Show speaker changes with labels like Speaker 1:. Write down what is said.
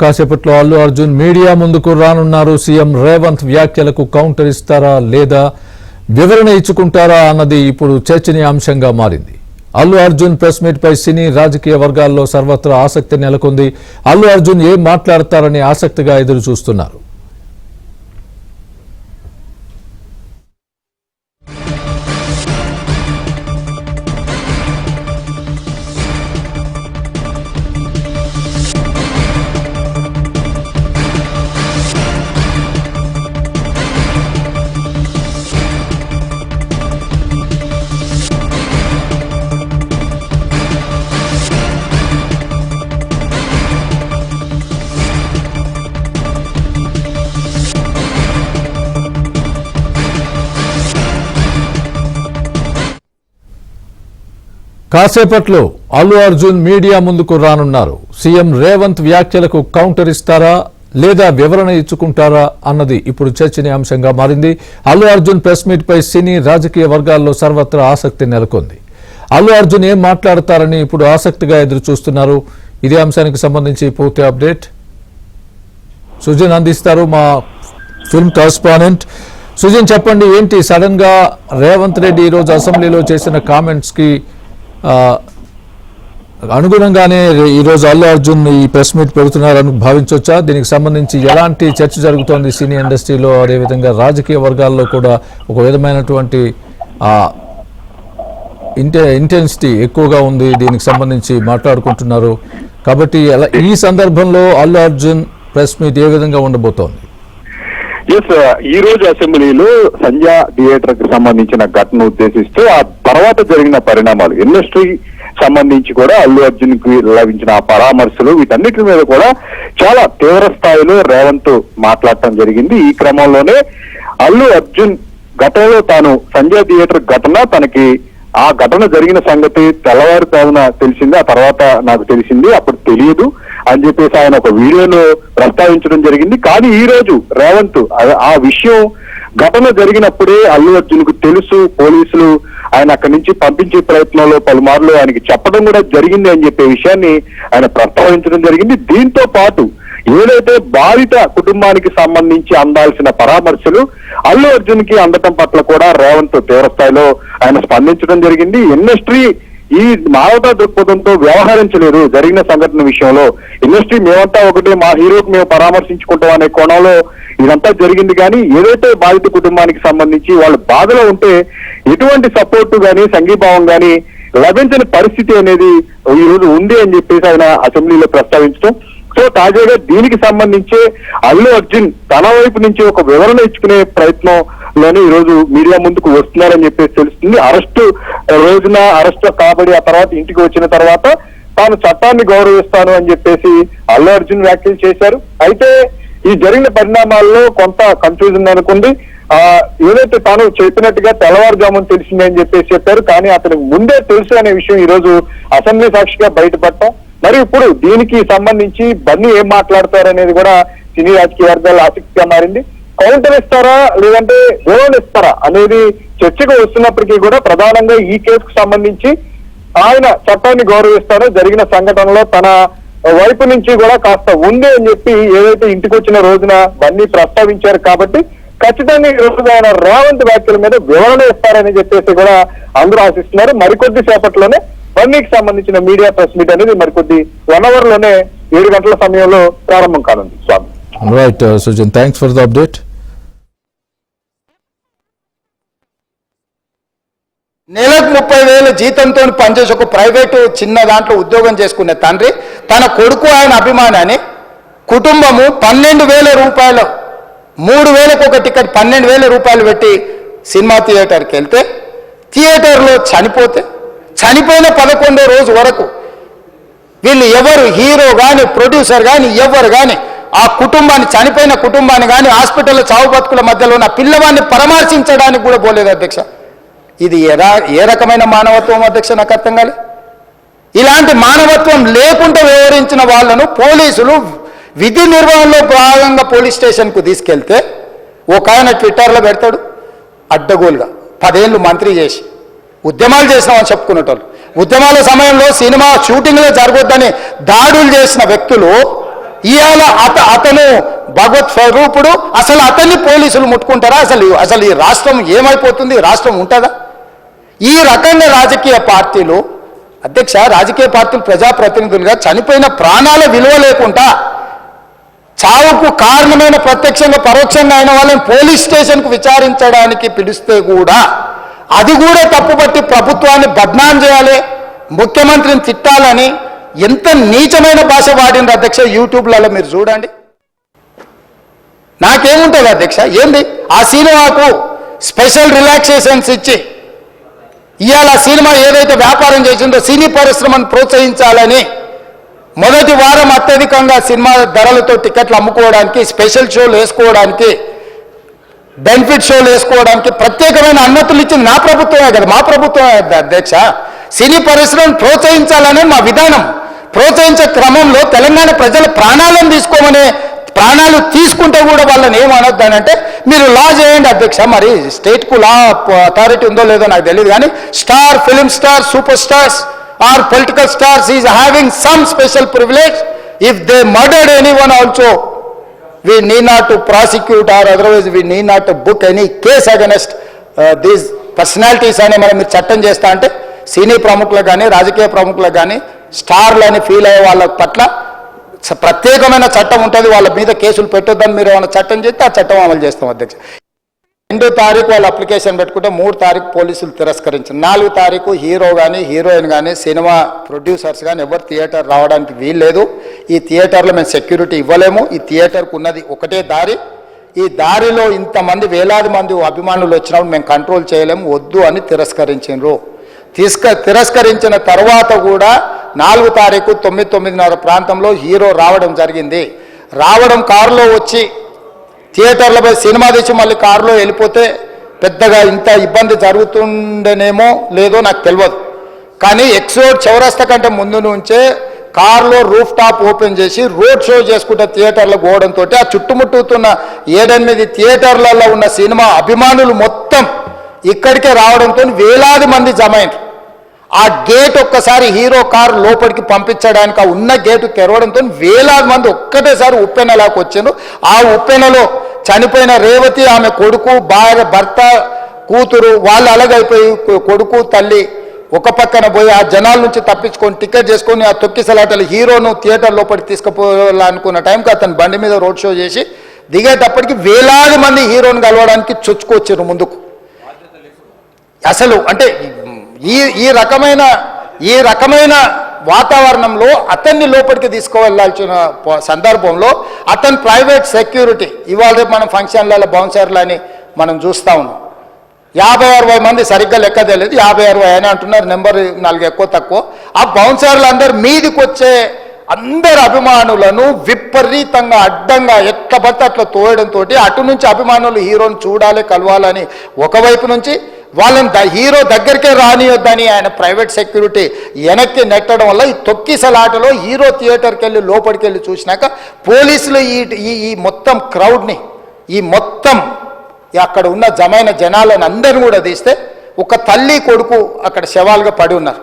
Speaker 1: కాసేపట్లో అల్లు అర్జున్ మీడియా ముందుకు రానున్నారు. సీఎం రేవంత్ వ్యాఖ్యలకు కౌంటర్ ఇస్తారా లేదా వివరణ ఇచ్చుకుంటారా అన్నది ఇప్పుడు చర్చనీయాంశంగా మారింది. అల్లు అర్జున్ ప్రెస్ మీట్ పై సినీ రాజకీయ వర్గాల్లో సర్వత్రా ఆసక్తి నెలకొంది. అల్లు అర్జున్ ఏం మాట్లాడతారని ఆసక్తిగా ఎదురు చూస్తున్నారు. కాసేపట్లో అల్లు అర్జున్ మీడియా ముందుకు రానున్నారు. సీఎం రేవంత్ వ్యాఖ్యలకు కౌంటర్ ఇస్తారా లేదా వివరణ ఇచ్చుకుంటారా అన్నది ఇప్పుడు చర్చనీయాంశంగా మారింది. అల్లు అర్జున్ ప్రెస్ మీట్ పై సినీ రాజకీయ వర్గాల్లో సర్వత్రా ఆసక్తి నెలకొంది. అల్లు అర్జున్ ఏం మాట్లాడతారని ఇప్పుడు ఆసక్తిగా ఎదురు చూస్తున్నారు. ఇదే అంశానికి సంబంధించి పూర్తి అప్డేట్ సుజన్ అందిస్తారు, మా ఫిల్మ్ కరెస్పాండెంట్. సుజన్, చెప్పండి, ఏంటి సడన్ గా రేవంత్ రెడ్డి ఈరోజు అసెంబ్లీలో చేసిన కామెంట్స్ కి అనుగుణంగానే ఈరోజు అల్లు అర్జున్ ఈ ప్రెస్ మీట్ పెడుతున్నారని భావించవచ్చా? దీనికి సంబంధించి ఎలాంటి చర్చ జరుగుతోంది సినీ ఇండస్ట్రీలో, అదేవిధంగా రాజకీయ వర్గాల్లో కూడా ఒక విధమైనటువంటి ఇంటెన్సిటీ ఎక్కువగా ఉంది, దీనికి సంబంధించి మాట్లాడుకుంటున్నారు. కాబట్టి ఈ సందర్భంలో అల్లు అర్జున్ ప్రెస్ మీట్ ఏ విధంగా ఉండబోతోంది?
Speaker 2: ఈ రోజు అసెంబ్లీలో సంధ్య థియేటర్ కి సంబంధించిన ఘటన ఉద్దేశిస్తూ ఆ తర్వాత జరిగిన పరిణామాలు, ఇండస్ట్రీ సంబంధించి కూడా అల్లు అర్జున్ కి లభించిన పరామర్శలు, వీటన్నిటి మీద కూడా చాలా తీవ్ర స్థాయిలో రేవంత్ మాట్లాడటం జరిగింది. ఈ క్రమంలోనే అల్లు అర్జున్ గతంలో తాను సంధ్య థియేటర్ ఘటన తనకి ఆ ఘటన జరిగిన సంగతి తెల్లవారుజామున తెలిసింది, ఆ తర్వాత నాకు తెలిసింది, అప్పుడు తెలియదు అని చెప్పేసి ఆయన ఒక వీడియోలో ప్రస్తావించడం జరిగింది. కానీ ఈ రోజు రేవంత్ ఆ విషయం ఘటన జరిగినప్పుడే అల్లు అర్జున్ కు తెలుసు, పోలీసులు ఆయన అక్కడి నుంచి పంపించే ప్రయత్నంలో పలుమార్లు ఆయనకి చెప్పడం కూడా జరిగింది అని చెప్పే విషయాన్ని ఆయన ప్రస్తావించడం జరిగింది. దీంతో పాటు ఏదైతే బాధిత కుటుంబానికి సంబంధించి అందాల్సిన పరామర్శలు అల్లు అర్జున్ కి అందటం పట్ల కూడా రేవంత్ తీవ్రస్థాయిలో ఆయన స్పందించడం జరిగింది. ఇండస్ట్రీ ఈ మానవతా దృక్పథంతో వ్యవహరించలేదు జరిగిన సంఘటన విషయంలో. ఇండస్ట్రీ మేమంతా ఒకటే, మా హీరోకి మేము పరామర్శించుకుంటాం అనే కోణంలో ఇదంతా జరిగింది. కానీ ఏదైతే బాధిత కుటుంబానికి సంబంధించి వాళ్ళు బాధలో ఉంటే ఎటువంటి సపోర్టు గానీ సంఘీభావం గానీ లభించని పరిస్థితి అనేది ఈ రోజు ఉంది అని చెప్పేసి ఆయన అసెంబ్లీలో ప్రస్తావించడం. సో తాజాగా దీనికి సంబంధించే అల్లు అర్జున్ తన వైపు నుంచి ఒక వివరణ ఇచ్చుకునే ప్రయత్నంలోనే ఈ రోజు మీడియా ముందుకు వస్తున్నారని చెప్పేసి తెలుస్తుంది. అరెస్టు రోజున అరెస్ట్ కాబడి ఆ తర్వాత ఇంటికి వచ్చిన తర్వాత తాను చట్టాన్ని గౌరవిస్తాను అని చెప్పేసి అల్లు అర్జున్ వ్యాఖ్యలు చేశారు. అయితే ఈ జరిగిన పరిణామాల్లో కొంత కన్ఫ్యూజన్ అనుకుంది. ఏదైతే తాను చెప్పినట్టుగా తెల్లవారుజామున తెలిసిందే అని చెప్పేసి చెప్పారు, కానీ అతనికి ముందే తెలుసు అనే విషయం ఈ రోజు అసెంబ్లీ సాక్షిగా బయటపడటం. మరి ఇప్పుడు దీనికి సంబంధించి బన్నీ ఏం మాట్లాడతారనేది కూడా సినీ రాజకీయ వర్గాల్లో ఆసక్తిగా మారింది. కౌంటర్ ఇస్తారా లేదంటే వివరణ ఇస్తారా అనేది చర్చకు వస్తున్నప్పటికీ కూడా ప్రధానంగా ఈ కేసుకు సంబంధించి ఆయన చట్టాన్ని గౌరవిస్తారో, జరిగిన సంఘటనలో తన వైపు నుంచి కూడా కాస్త ఉంది అని చెప్పి ఏదైతే ఇంటికి వచ్చిన రోజున బన్నీ ప్రస్తావించారు. కాబట్టి ఖచ్చితంగా ఈ రోజు ఆయన రేవంత్ వ్యాఖ్యల మీద వివరణ ఇస్తారని చెప్పేసి కూడా అందరూ ఆశిస్తున్నారు. మరికొద్ది సేపట్లోనే బన్నీకి సంబంధించిన మీడియా ప్రెస్ మీట్ అనేది మరికొద్ది 1 hour లోనే 7 గంటల సమయంలో ప్రారంభం కానుంది. Swami,
Speaker 1: right Sujan, thanks for the update.
Speaker 3: నెలకు 30,000 జీతంతో పనిచేసి ఒక ప్రైవేటు చిన్న దాంట్లో ఉద్యోగం చేసుకునే తండ్రి తన కొడుకు ఆయన అభిమానాన్ని కుటుంబము 12,000 రూపాయలు, 3,000కు ఒక టికెట్ 12,000 రూపాయలు పెట్టి సినిమా థియేటర్కి వెళ్తే థియేటర్లో చనిపోయిన 11వ రోజు వరకు వీళ్ళు ఎవరు, హీరో కానీ ప్రొడ్యూసర్ కానీ ఎవరు కానీ ఆ కుటుంబాన్ని, చనిపోయిన కుటుంబాన్ని కానీ హాస్పిటల్లో చావు బతుకుల మధ్యలో ఉన్న పిల్లవాడిని పరామర్శించడానికి కూడా పోలేదు అధ్యక్ష. ఇది ఏ రకమైన మానవత్వం అధ్యక్ష? నాకు అర్థం కాలే. ఇలాంటి మానవత్వం లేకుండా వ్యవహరించిన వాళ్ళను పోలీసులు విధి నిర్వహణలో భాగంగా పోలీస్ స్టేషన్కు తీసుకెళ్తే ఒక ఆయన ట్విట్టర్లో పెడతాడు అడ్డగోలుగా 10 ఏళ్ళు మంత్రి చేసి ఉద్యమాలు చేసినామని చెప్పుకునేటోళ్ళు, ఉద్యమాల సమయంలో సినిమా షూటింగ్లో జరగొద్దని దాడులు చేసిన వ్యక్తులు ఇవాళ అతను భగవత్ స్వరూపుడు. అసలు అతన్ని పోలీసులు ముట్టుకుంటారా? అసలు ఈ రాష్ట్రం ఏమైపోతుంది? రాష్ట్రం ఉంటుందా? ఈ రకంగా రాజకీయ పార్టీలు, అధ్యక్ష, రాజకీయ పార్టీలు ప్రజాప్రతినిధులుగా చనిపోయిన ప్రాణాల విలువ లేకుండా చావుకు కారణమైన ప్రత్యక్షంగా పరోక్షంగా అయిన వాళ్ళని పోలీస్ స్టేషన్కు విచారించడానికి పిలిస్తే కూడా అది కూడా తప్పుపట్టి ప్రభుత్వాన్ని బద్నాం చేయాలి, ముఖ్యమంత్రిని తిట్టాలని ఎంత నీచమైన భాష వాడింది అధ్యక్ష. యూట్యూబ్లలో మీరు చూడండి. నాకేముంటుంది అధ్యక్ష? ఏంది ఆ సినిమాకు స్పెషల్ రిలాక్సేషన్స్ ఇచ్చి ఇవాళ సినిమా ఏదైతే వ్యాపారం చేసిందో సినీ పరిశ్రమను ప్రోత్సహించాలని మొదటి వారం అత్యధికంగా సినిమా ధరలతో టికెట్లు అమ్ముకోవడానికి, స్పెషల్ షోలు వేసుకోవడానికి, బెనిఫిట్ షోలు వేసుకోవడానికి ప్రత్యేకమైన అనుమతులు ఇచ్చింది నా ప్రభుత్వమే కదా, మా ప్రభుత్వమే అధ్యక్ష. సినీ పరిశ్రమను ప్రోత్సహించాలనే మా విధానం. ప్రోత్సహించే క్రమంలో తెలంగాణ ప్రజల ప్రాణాలను ప్రాణాలు తీసుకుంటే కూడా వాళ్ళని ఏమనొద్దానంటే మీరు లా చేయండి అధ్యక్ష. మరి స్టేట్కు లా అథారిటీ ఉందో లేదో నాకు తెలియదు, కానీ star, film star, super stars or political stars is having some special privilege. If they murdered anyone also we need not to prosecute or otherwise we need not to book any case against these personalities అని మీరు చట్టం చేస్తా అంటే సినీ ప్రముఖులకు కానీ రాజకీయ ప్రముఖులకు కానీ స్టార్లని ఫీల్ అయ్యే వాళ్ళ పట్ల ప్రత్యేకమైన చట్టం ఉంటుంది. వాళ్ళ మీద కేసులు పెట్టొద్దని మీరు ఏమైనా చట్టం చేస్తే ఆ చట్టం అమలు చేస్తాం అధ్యక్ష. 2 తారీఖు వాళ్ళు అప్లికేషన్ పెట్టుకుంటే 3 తారీఖు పోలీసులు తిరస్కరించారు. 4 తారీఖు హీరో కానీ హీరోయిన్ కానీ సినిమా ప్రొడ్యూసర్స్ కానీ ఎవరు థియేటర్ రావడానికి వీల్లేదు. ఈ థియేటర్లో మేము సెక్యూరిటీ ఇవ్వలేము. ఈ థియేటర్కు ఉన్నది ఒకటే దారి. ఈ దారిలో ఇంతమంది వేలాది మంది అభిమానులు వచ్చినప్పుడు మేము కంట్రోల్ చేయలేము, వద్దు అని తిరస్కరించారు. తిరస్కరించిన తర్వాత కూడా 4 తారీఖు 9:30 ప్రాంతంలో హీరో రావడం జరిగింది. రావడం కారులో వచ్చి థియేటర్లపై సినిమా తెచ్చి మళ్ళీ కారులో వెళ్ళిపోతే పెద్దగా ఇంత ఇబ్బంది జరుగుతుండేనేమో లేదో నాకు తెలియదు. కానీ ఎక్స్రోడ్ చౌరస్తా కంటే ముందు నుంచే కారులో రూఫ్ టాప్ ఓపెన్ చేసి రోడ్ షో చేసుకుంటే థియేటర్లో పోవడంతో ఆ చుట్టుముట్టుతున్న 7-8 థియేటర్లలో ఉన్న సినిమా అభిమానులు మొత్తం ఇక్కడికే రావడంతో వేలాది మంది జమైంది. ఆ గేట్ ఒక్కసారి హీరో కారు లోపలికి పంపించడానికి ఆ ఉన్న గేటు తెరవడంతో వేలాది మంది ఒక్కటేసారి ఉప్పెనలాకి వచ్చారు. ఆ ఉప్పెనలో చనిపోయిన రేవతి, ఆమె కొడుకు, భార్య, భర్త, కూతురు వాళ్ళు అలాగైపోయి కొడుకు, తల్లి ఒక పక్కన పోయి ఆ జనాల నుంచి తప్పించుకొని టికెట్ చేసుకొని ఆ తొక్కిసలాటలు హీరోను థియేటర్ లోపలికి తీసుకుపోవాలనుకున్న టైంకి అతను బండి మీద రోడ్ షో చేసి దిగేటప్పటికి వేలాది మంది హీరోని కలవడానికి చొచ్చుకొచ్చారు ముందుకు. అసలు అంటే ఈ రకమైన వాతావరణంలో అతన్ని లోపలికి తీసుకువెళ్ళాల్సిన సందర్భంలో అతను ప్రైవేట్ సెక్యూరిటీ, ఇవాళ రేపు మనం ఫంక్షన్లలో బౌన్సర్లు అని మనం చూస్తూ ఉన్నాం. 50-60 మంది సరిగ్గా లెక్క తెలియదు, 50-60 అని అంటున్నారు, నెంబర్ 4 ఎక్కువ తక్కువ. ఆ బౌన్సర్లు అందరు మీదికి వచ్చే అందరు అభిమానులను విపరీతంగా అడ్డంగా ఎట్లా పడితే అట్లా తోయడంతో అటు నుంచి అభిమానులు హీరోని చూడాలి, కలవాలని ఒకవైపు నుంచి వాళ్ళని హీరో దగ్గరికే రానియొద్దని ఆయన ప్రైవేట్ సెక్యూరిటీ వెనక్కి నెట్టడం వల్ల ఈ తొక్కిసలాటలో హీరో థియేటర్కి వెళ్ళి లోపలికి వెళ్ళి చూసినాక పోలీసులు ఈ మొత్తం క్రౌడ్ని, ఈ మొత్తం అక్కడ ఉన్న జమైన జనాలను అందరిని కూడా తీస్తే ఒక తల్లి కొడుకు అక్కడ శవాలుగా పడి ఉన్నారు.